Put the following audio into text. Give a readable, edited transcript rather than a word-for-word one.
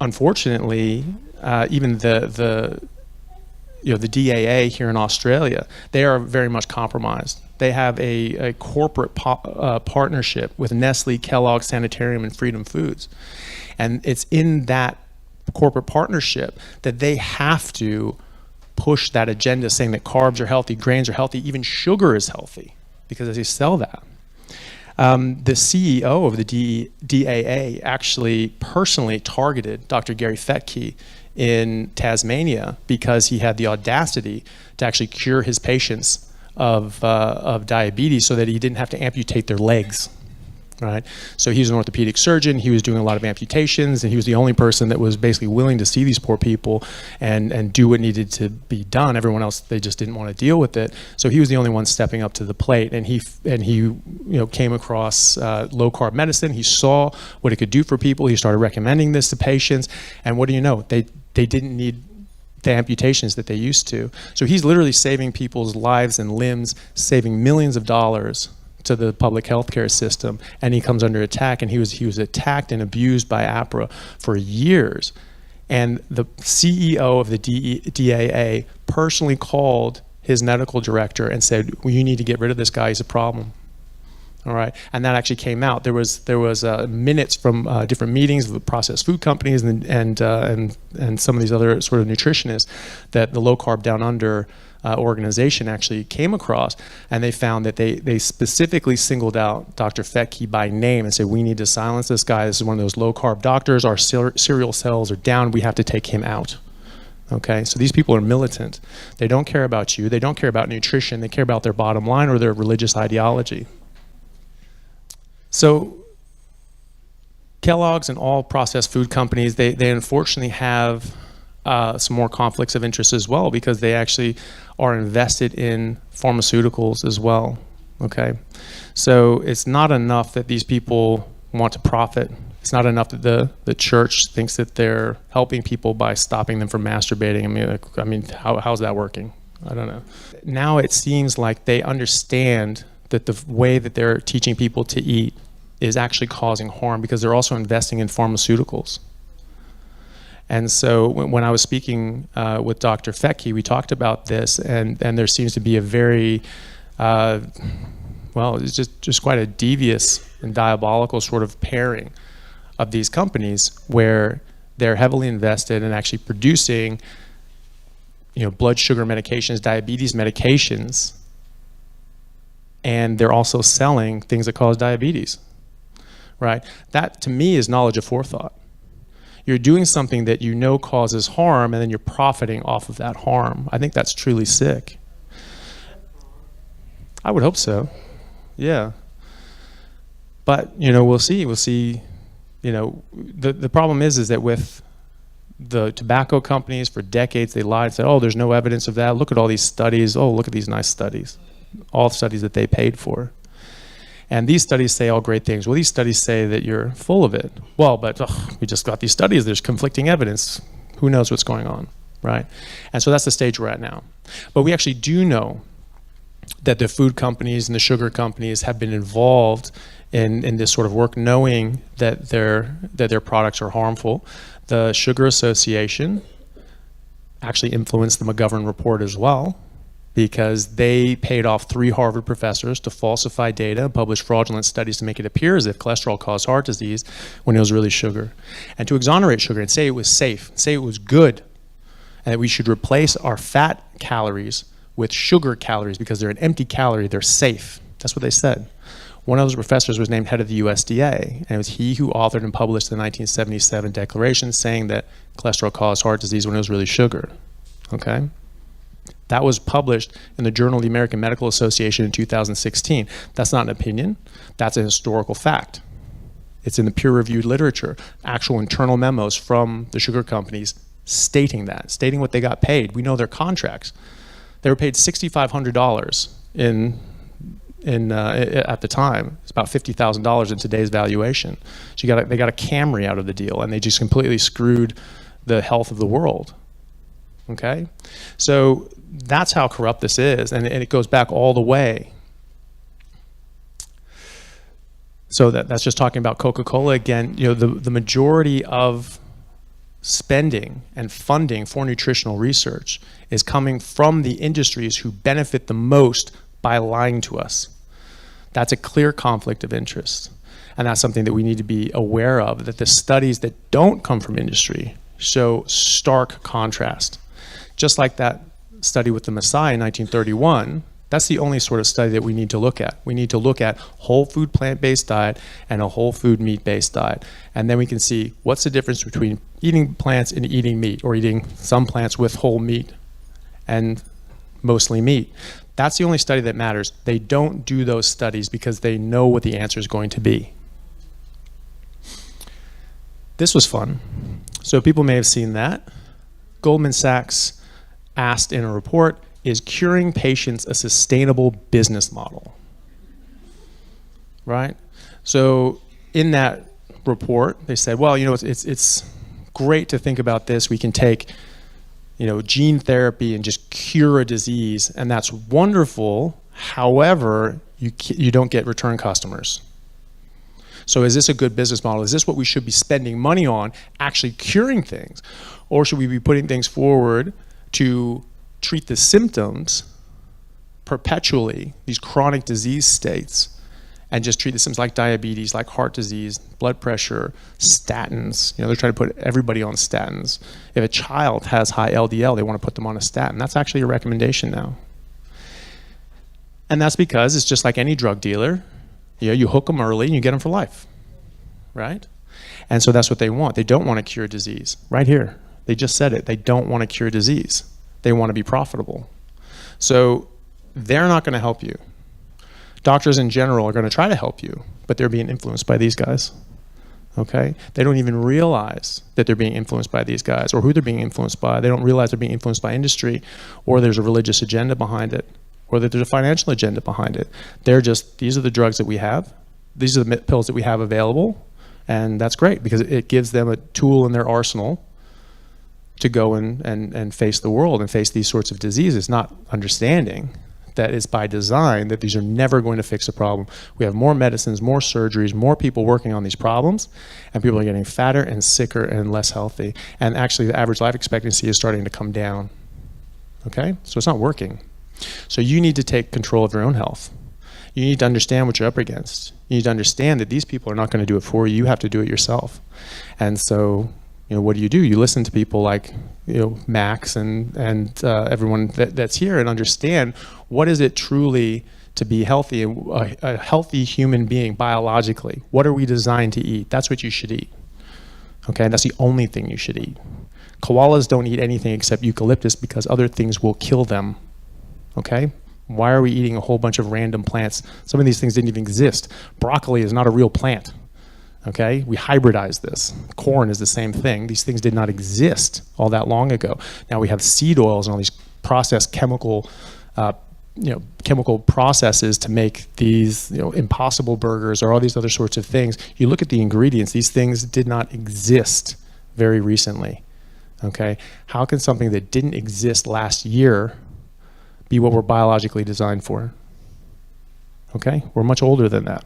unfortunately, even the DAA here in Australia, they are very much compromised. They have a corporate partnership with Nestle, Kellogg, Sanitarium, and Freedom Foods. And it's in that corporate partnership that they have to push that agenda saying that carbs are healthy, grains are healthy, even sugar is healthy, because they sell that. The CEO of the DAA actually personally targeted Dr. Gary Fettke in Tasmania because he had the audacity to actually cure his patients of diabetes so that he didn't have to amputate their legs. Right? So he was an orthopedic surgeon, he was doing a lot of amputations, and he was the only person that was basically willing to see these poor people and do what needed to be done. Everyone else, they just didn't want to deal with it. So he was the only one stepping up to the plate, and he came across low carb medicine. He saw what it could do for people. He started recommending this to patients, and what do you know? They didn't need the amputations that they used to. So he's literally saving people's lives and limbs, saving millions of dollars to the public healthcare system, and he comes under attack, and he was attacked and abused by APRA for years. And the CEO of the DAA personally called his medical director and said, well, you need to get rid of this guy, he's a problem. All right, and that actually came out. There was minutes from different meetings with processed food companies and some of these other sort of nutritionists that the Low Carb Down Under organization actually came across, and they found that they specifically singled out Dr. Fettke by name and said, we need to silence this guy. This is one of those low carb doctors. Our cereal sales are down. We have to take him out. Okay, so these people are militant. They don't care about you. They don't care about nutrition. They care about their bottom line or their religious ideology. So Kellogg's and all processed food companies, they unfortunately have some more conflicts of interest as well, because they actually are invested in pharmaceuticals as well. Okay, so it's not enough that these people want to profit. It's not enough that the church thinks that they're helping people by stopping them from masturbating. I mean, how's that working? I don't know. Now it seems like they understand that the way that they're teaching people to eat is actually causing harm, because they're also investing in pharmaceuticals. And so when I was speaking with Dr. Fettke, we talked about this, and there seems to be a very, it's just quite a devious and diabolical sort of pairing of these companies where they're heavily invested in actually producing, blood sugar medications, diabetes medications, and they're also selling things that cause diabetes, right? That, to me, is knowledge of forethought. You're doing something that you know causes harm, and then you're profiting off of that harm. I think that's truly sick. I would hope so, yeah. But, we'll see. We'll see. The problem is that with the tobacco companies, for decades, they lied and said, oh, there's no evidence of that. Look at all these studies. Oh, look at these nice studies. All studies that they paid for. And these studies say all great things. Well, these studies say that you're full of it. Well, but we just got these studies. There's conflicting evidence. Who knows what's going on, right? And so that's the stage we're at now. But we actually do know that the food companies and the sugar companies have been involved in this sort of work, knowing that their products are harmful. The Sugar Association actually influenced the McGovern report as well, because they paid off 3 Harvard professors to falsify data and publish fraudulent studies to make it appear as if cholesterol caused heart disease when it was really sugar. And to exonerate sugar and say it was safe, say it was good, and that we should replace our fat calories with sugar calories because they're an empty calorie, they're safe. That's what they said. One of those professors was named head of the USDA, and it was he who authored and published the 1977 declaration saying that cholesterol caused heart disease when it was really sugar, okay? That was published in the Journal of the American Medical Association in 2016. That's not an opinion, that's a historical fact. It's in the peer-reviewed literature, actual internal memos from the sugar companies stating that, stating what they got paid. We know their contracts. They were paid $6,500 at the time. It's about $50,000 in today's valuation. So they got a Camry out of the deal, and they just completely screwed the health of the world. Okay, so that's how corrupt this is, and it goes back all the way. So that's just talking about Coca-Cola again. The majority of spending and funding for nutritional research is coming from the industries who benefit the most by lying to us. That's a clear conflict of interest. And that's something that we need to be aware of, that the studies that don't come from industry show stark contrast. Just like that study with the Messiah in 1931, that's the only sort of study that we need to look at. We need to look at whole food plant-based diet and a whole food meat-based diet. And then we can see what's the difference between eating plants and eating meat, or eating some plants with whole meat and mostly meat. That's the only study that matters. They don't do those studies because they know what the answer is going to be. This was fun. So people may have seen that. Goldman Sachs asked in a report, is curing patients a sustainable business model? Right? So in that report, they said, well, it's great to think about this. We can take, gene therapy and just cure a disease, and that's wonderful. However, you don't get return customers. So is this a good business model? Is this what we should be spending money on, actually curing things? Or should we be putting things forward to treat the symptoms perpetually, these chronic disease states, and just treat the symptoms like diabetes, like heart disease, blood pressure, statins? They're trying to put everybody on statins. If a child has high LDL, they want to put them on a statin. That's actually a recommendation now. And that's because it's just like any drug dealer. You hook them early and you get them for life, right? And so that's what they want. They don't want to cure disease. Right here, they just said it. They don't want to cure disease. They want to be profitable. So they're not going to help you. Doctors in general are going to try to help you, but they're being influenced by these guys, okay? They don't even realize that they're being influenced by these guys, or who they're being influenced by. They don't realize they're being influenced by industry, or there's a religious agenda behind it, or that there's a financial agenda behind it. They're just, these are the drugs that we have. These are the pills that we have available. And that's great because it gives them a tool in their arsenal to go and face the world and face these sorts of diseases, not understanding that it's by design that these are never going to fix the problem. We have more medicines, more surgeries, more people working on these problems, and people are getting fatter and sicker and less healthy. And actually the average life expectancy is starting to come down. Okay? So it's not working. So you need to take control of your own health. You need to understand what you're up against. You need to understand that these people are not going to do it for you. You have to do it yourself. And so, what do? You listen to people like, Max and everyone that's here, and understand what is it truly to be healthy, a healthy human being biologically. What are we designed to eat? That's what you should eat. Okay, and that's the only thing you should eat. Koalas don't eat anything except eucalyptus because other things will kill them. Okay? Why are we eating a whole bunch of random plants? Some of these things didn't even exist. Broccoli is not a real plant. Okay? We hybridized this. Corn is the same thing. These things did not exist all that long ago. Now we have seed oils and all these processed chemical processes to make these, Impossible burgers or all these other sorts of things. You look at the ingredients, these things did not exist very recently. Okay? How can something that didn't exist last year be what we're biologically designed for? Okay? We're much older than that.